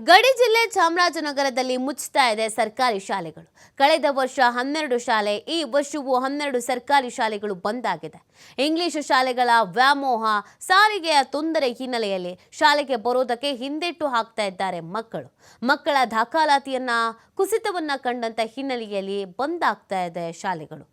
ಗಡಿ ಜಿಲ್ಲೆ ಚಾಮರಾಜನಗರದಲ್ಲಿ ಮುಚ್ಚುತ್ತಾ ಇದೆ ಸರ್ಕಾರಿ ಶಾಲೆಗಳು. ಕಳೆದ ವರ್ಷ 12 ಶಾಲೆ, ಈ ವರ್ಷವೂ 12 ಸರ್ಕಾರಿ ಶಾಲೆಗಳು ಬಂದ್ ಆಗಿದೆ. ಇಂಗ್ಲಿಷ್ ಶಾಲೆಗಳ ವ್ಯಾಮೋಹ, ಸಾರಿಗೆಯ ತೊಂದರೆ ಹಿನ್ನೆಲೆಯಲ್ಲಿ ಶಾಲೆಗೆ ಬರೋದಕ್ಕೆ ಹಿಂದೆಟ್ಟು ಹಾಕ್ತಾ ಇದ್ದಾರೆ ಮಕ್ಕಳು. ಮಕ್ಕಳ ದಾಖಲಾತಿಯನ್ನ ಕುಸಿತವನ್ನ ಕಂಡಂತ ಹಿನ್ನೆಲೆಯಲ್ಲಿ ಬಂದ್ ಆಗ್ತಾ ಇದೆ ಶಾಲೆಗಳು.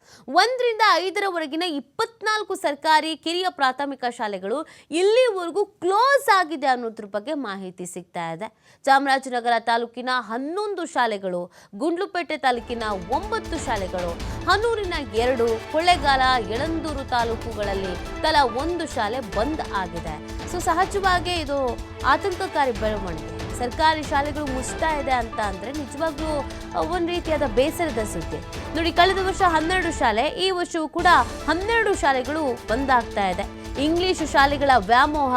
1 ರಿಂದ 5ರವರೆಗಿನ 24 ಸರ್ಕಾರಿ ಕಿರಿಯ ಪ್ರಾಥಮಿಕ ಶಾಲೆಗಳು ಇಲ್ಲಿವರೆಗೂ ಕ್ಲೋಸ್ ಆಗಿದೆ ಅನ್ನೋದ್ರ ಬಗ್ಗೆ ಮಾಹಿತಿ ಸಿಗ್ತಾ ಇದೆ. ಚಾಮರಾಜನಗರ ತಾಲೂಕಿನ 11 ಶಾಲೆಗಳು, ಗುಂಡ್ಲುಪೇಟೆ ತಾಲೂಕಿನ 9 ಶಾಲೆಗಳು, ಹನೂರಿನ 2, ಕೊಳ್ಳೇಗಾಲ, ಯಳಂದೂರು ತಾಲೂಕುಗಳಲ್ಲಿ ತಲಾ 1 ಶಾಲೆ ಬಂದ್ ಆಗಿದೆ. ಸಹಜವಾಗಿ ಇದು ಆತಂಕಕಾರಿ ಬೆಳವಣಿಗೆ. ಸರ್ಕಾರಿ ಶಾಲೆಗಳು ಮುಚ್ತಾ ಇದೆ ಅಂತ ಅಂದ್ರೆ ನಿಜವಾಗ್ಲೂ ಒಂದು ರೀತಿಯಾದ ಬೇಸರದ ಸುದ್ದಿ. ನೋಡಿ, ಕಳೆದ ವರ್ಷ 12 ಶಾಲೆ, ಈ ವರ್ಷವೂ ಕೂಡ 12 ಶಾಲೆಗಳು ಬಂದ್ ಆಗ್ತಾ ಇದೆ. ಇಂಗ್ಲಿಷ್ ಶಾಲೆಗಳ ವ್ಯಾಮೋಹ,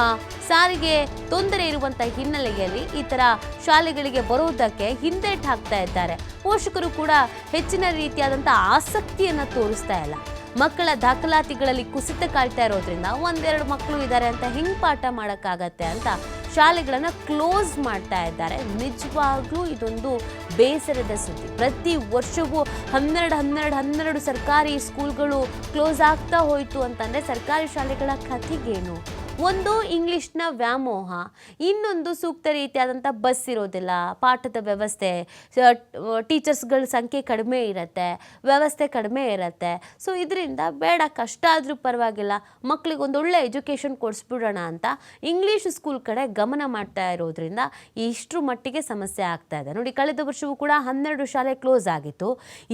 ಸಾರಿಗೆ ತೊಂದರೆ ಇರುವಂತಹ ಹಿನ್ನೆಲೆಯಲ್ಲಿ ಈ ತರ ಶಾಲೆಗಳಿಗೆ ಬರೋದಕ್ಕೆ ಹಿಂದೇಟು ಹಾಕ್ತಾ ಇದ್ದಾರೆ. ಪೋಷಕರು ಕೂಡ ಹೆಚ್ಚಿನ ರೀತಿಯಾದಂತಹ ಆಸಕ್ತಿಯನ್ನ ತೋರಿಸ್ತಾ ಇಲ್ಲ. ಮಕ್ಕಳ ದಾಖಲಾತಿಗಳಲ್ಲಿ ಕುಸಿತ ಕಾಣ್ತಾ ಇರೋದ್ರಿಂದ 1-2 ಮಕ್ಕಳು ಇದ್ದಾರೆ ಅಂತ ಹೆಂಗ್ ಪಾಠ ಮಾಡೋಕ್ಕಾಗತ್ತೆ ಅಂತ ಶಾಲೆಗಳನ್ನ ಕ್ಲೋಸ್ ಮಾಡ್ತಾ ಇದ್ದಾರೆ. ನಿಜವಾಗ್ಲೂ ಇದೊಂದು ಬೇಸರದ ಸುದ್ದಿ. ಪ್ರತಿ ವರ್ಷವೂ 12 ಸರ್ಕಾರಿ ಸ್ಕೂಲ್ಗಳು ಕ್ಲೋಸ್ ಆಗ್ತಾ ಹೋಯ್ತು ಅಂತಂದ್ರೆ ಸರ್ಕಾರಿ ಶಾಲೆಗಳ ಕಥೆಗೇನು? ಒಂದು ಇಂಗ್ಲಿಷ್ನ ವ್ಯಾಮೋಹ, ಇನ್ನೊಂದು ಸೂಕ್ತ ರೀತಿಯಾದಂಥ ಬಸ್ ಇರೋದಿಲ್ಲ, ಪಾಠದ ವ್ಯವಸ್ಥೆ, ಟೀಚರ್ಸ್ಗಳ ಸಂಖ್ಯೆ ಕಡಿಮೆ ಇರುತ್ತೆ, ವ್ಯವಸ್ಥೆ ಕಡಿಮೆ ಇರುತ್ತೆ. ಇದರಿಂದ ಬೇಡ, ಕಷ್ಟ ಆದರೂ ಪರವಾಗಿಲ್ಲ, ಮಕ್ಕಳಿಗೆ ಒಂದೊಳ್ಳೆ ಎಜುಕೇಷನ್ ಕೊಡಿಸ್ಬಿಡೋಣ ಅಂತ ಇಂಗ್ಲೀಷ್ ಸ್ಕೂಲ್ ಕಡೆ ಗಮನ ಮಾಡ್ತಾ ಇರೋದ್ರಿಂದ ಇಷ್ಟರ ಮಟ್ಟಿಗೆ ಸಮಸ್ಯೆ ಆಗ್ತಾ ಇದೆ. ನೋಡಿ, ಕಳೆದ ವರ್ಷವೂ ಕೂಡ 12 ಶಾಲೆ ಕ್ಲೋಸ್ ಆಗಿತ್ತು.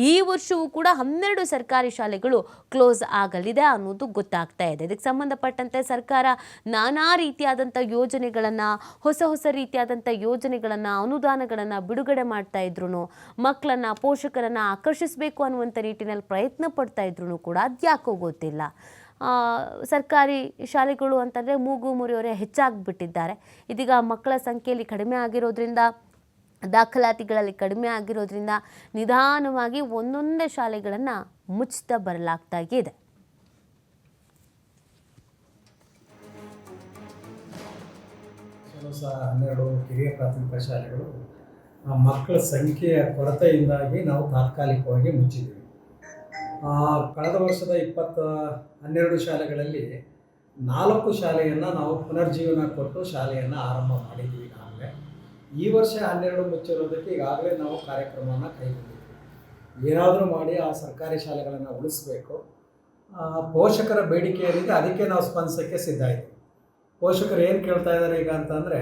ಈ ವರ್ಷವೂ ಕೂಡ 12 ಸರ್ಕಾರಿ ಶಾಲೆಗಳು ಕ್ಲೋಸ್ ಆಗಲಿದೆ ಅನ್ನೋದು ಗೊತ್ತಾಗ್ತಾ ಇದೆ. ಇದಕ್ಕೆ ಸಂಬಂಧಪಟ್ಟಂತೆ ಸರ್ಕಾರ ನಾನಾ ರೀತಿಯಾದಂಥ ಯೋಜನೆಗಳನ್ನು, ಹೊಸ ರೀತಿಯಾದಂಥ ಯೋಜನೆಗಳನ್ನು, ಅನುದಾನಗಳನ್ನು ಬಿಡುಗಡೆ ಮಾಡ್ತಾ ಇದ್ರು, ಮಕ್ಕಳನ್ನು, ಪೋಷಕರನ್ನು ಆಕರ್ಷಿಸಬೇಕು ಅನ್ನುವಂಥ ನಿಟ್ಟಿನಲ್ಲಿ ಪ್ರಯತ್ನ ಪಡ್ತಾ ಇದ್ರು ಕೂಡ ಅದ್ಯಾಕೋ ಗೊತ್ತಿಲ್ಲ. ಸರ್ಕಾರಿ ಶಾಲೆಗಳು ಅಂತಂದರೆ ಮೂಗು ಮುರಿಯೋರೆ ಹೆಚ್ಚಾಗಿಬಿಟ್ಟಿದ್ದಾರೆ. ಇದೀಗ ಮಕ್ಕಳ ಸಂಖ್ಯೆಯಲ್ಲಿ ಕಡಿಮೆ ಆಗಿರೋದ್ರಿಂದ, ದಾಖಲಾತಿಗಳಲ್ಲಿ ಕಡಿಮೆ ಆಗಿರೋದ್ರಿಂದ ನಿಧಾನವಾಗಿ ಒಂದೊಂದೇ ಶಾಲೆಗಳನ್ನು ಮುಚ್ಚುತ್ತಾ ಬರಲಾಗ್ತಾ ಇದೆ. ಸಹ 12 ಕಿರಿಯ ಪ್ರಾಥಮಿಕ ಶಾಲೆಗಳು ಮಕ್ಕಳ ಸಂಖ್ಯೆಯ ಕೊರತೆಯಿಂದಾಗಿ ನಾವು ತಾತ್ಕಾಲಿಕವಾಗಿ ಮುಚ್ಚಿದ್ದೀವಿ. ಕಳೆದ ವರ್ಷದ 12 ಶಾಲೆಗಳಲ್ಲಿ 4 ಶಾಲೆಯನ್ನು ನಾವು ಪುನರ್ಜೀವನ ಕೊಟ್ಟು ಶಾಲೆಯನ್ನು ಆರಂಭ ಮಾಡಿದ್ದೀವಿ. ಈಗಾಗಲೇ ಈ ವರ್ಷ 12 ಮುಚ್ಚಿರೋದಕ್ಕೆ ಈಗಾಗಲೇ ನಾವು ಕಾರ್ಯಕ್ರಮವನ್ನು ಕೈಗೊಂಡಿದ್ದೀವಿ. ಏನಾದರೂ ಮಾಡಿ ಆ ಸರ್ಕಾರಿ ಶಾಲೆಗಳನ್ನು ಉಳಿಸಬೇಕು. ಪೋಷಕರ ಬೇಡಿಕೆ ಏನಿದೆ ಅದಕ್ಕೆ ನಾವು ಸ್ಪಂದಿಸೋಕ್ಕೆ ಸಿದ್ಧ ಇದ್ದೀವಿ. ಪೋಷಕರು ಏನು ಕೇಳ್ತಾ ಇದ್ದಾರೆ ಈಗ ಅಂತಂದರೆ,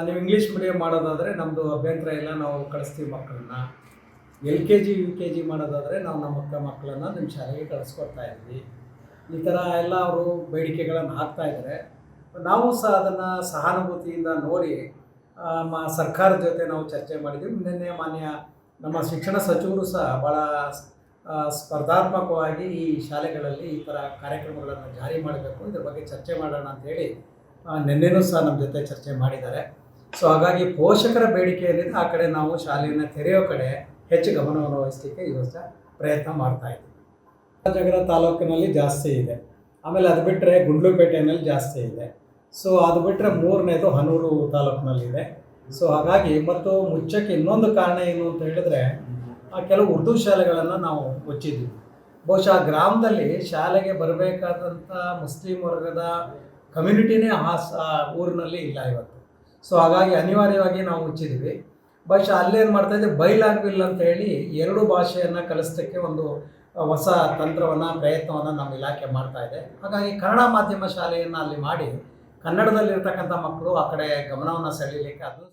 ನೀವು ಇಂಗ್ಲೀಷ್ ಮೀಡಿಯಮ್ ಮಾಡೋದಾದರೆ ನಮ್ಮದು ಅಭ್ಯಂತರ ಇಲ್ಲ, ನಾವು ಕಳಿಸ್ತೀವಿ ಮಕ್ಕಳನ್ನ. LKG UKG ಮಾಡೋದಾದರೆ ನಾವು ನಮ್ಮ ಮಕ್ಕಳನ್ನು ನಿಮ್ಮ ಶಾಲೆಗೆ ಕಳಿಸ್ಕೊಡ್ತಾ ಇದ್ವಿ. ಈ ಥರ ಎಲ್ಲ ಅವರು ಬೇಡಿಕೆಗಳನ್ನು ಹಾಕ್ತಾ ಇದ್ದಾರೆ. ನಾವು ಸಹ ಅದನ್ನು ಸಹಾನುಭೂತಿಯಿಂದ ನೋಡಿ ಸರ್ಕಾರದ ಜೊತೆ ನಾವು ಚರ್ಚೆ ಮಾಡಿದ್ದೀವಿ. ನಿನ್ನೆ ಮಾನ್ಯ ನಮ್ಮ ಶಿಕ್ಷಣ ಸಚಿವರು ಸಹ ಭಾಳ ಸ್ಪರ್ಧಾತ್ಮಕವಾಗಿ ಈ ಶಾಲೆಗಳಲ್ಲಿ ಈ ಥರ ಕಾರ್ಯಕ್ರಮಗಳನ್ನು ಜಾರಿ ಮಾಡಬೇಕು, ಇದ್ರ ಬಗ್ಗೆ ಚರ್ಚೆ ಮಾಡೋಣ ಅಂಥೇಳಿ ನಿನ್ನೆನೂ ಸಹ ನಮ್ಮ ಜೊತೆ ಚರ್ಚೆ ಮಾಡಿದ್ದಾರೆ. ಹಾಗಾಗಿ ಪೋಷಕರ ಬೇಡಿಕೆ ಏನಿದೆ ಆ ಕಡೆ ನಾವು ಶಾಲೆಯನ್ನು ತೆರೆಯೋ ಕಡೆ ಹೆಚ್ಚು ಗಮನವನ್ನು ವಹಿಸಲಿಕ್ಕೆ ಈ ವರ್ಷ ಪ್ರಯತ್ನ ಮಾಡ್ತಾಯಿದ್ದೀವಿ. ಚಾಮರಾಜನಗರ ತಾಲೂಕಿನಲ್ಲಿ ಜಾಸ್ತಿ ಇದೆ, ಆಮೇಲೆ ಅದು ಬಿಟ್ಟರೆ ಗುಂಡ್ಲುಪೇಟೆಯಲ್ಲಿ ಜಾಸ್ತಿ ಇದೆ. ಅದು ಬಿಟ್ಟರೆ 3ನೇದು ಹನೂರು ತಾಲೂಕಿನಲ್ಲಿದೆ. ಹಾಗಾಗಿ ಮತ್ತು ಮುಚ್ಚಕ್ಕೆ ಇನ್ನೊಂದು ಕಾರಣ ಏನು ಅಂತ ಹೇಳಿದ್ರೆ, ಕೆಲವು ಉರ್ದು ಶಾಲೆಗಳನ್ನು ನಾವು ಮುಚ್ಚಿದ್ವಿ. ಬಹುಶಃ ಗ್ರಾಮದಲ್ಲಿ ಶಾಲೆಗೆ ಬರಬೇಕಾದಂಥ ಮುಸ್ಲಿಂ ವರ್ಗದ ಕಮ್ಯುನಿಟಿನೇ ಆ ಊರಿನಲ್ಲಿ ಇಲ್ಲ ಇವತ್ತು. ಹಾಗಾಗಿ ಅನಿವಾರ್ಯವಾಗಿ ನಾವು ಮುಚ್ಚಿದ್ವಿ. ಬಹುಶಃ ಅಲ್ಲೇನು ಮಾಡ್ತಾಯಿದ್ದೆ, ಬೈಲಾಂಗ್ವಿಲ್ ಅಂತ ಹೇಳಿ 2 ಭಾಷೆಯನ್ನು ಕಲಿಸೋಕ್ಕೆ ಒಂದು ಹೊಸ ತಂತ್ರವನ್ನು, ಪ್ರಯತ್ನವನ್ನು ನಮ್ಮ ಇಲಾಖೆ ಮಾಡ್ತಾಯಿದೆ. ಹಾಗಾಗಿ ಕನ್ನಡ ಮಾಧ್ಯಮ ಶಾಲೆಯನ್ನು ಅಲ್ಲಿ ಮಾಡಿ ಕನ್ನಡದಲ್ಲಿರ್ತಕ್ಕಂಥ ಮಕ್ಕಳು ಆ ಕಡೆ ಗಮನವನ್ನು ಸೆಳೀಲಿಕ್ಕೆ ಅದು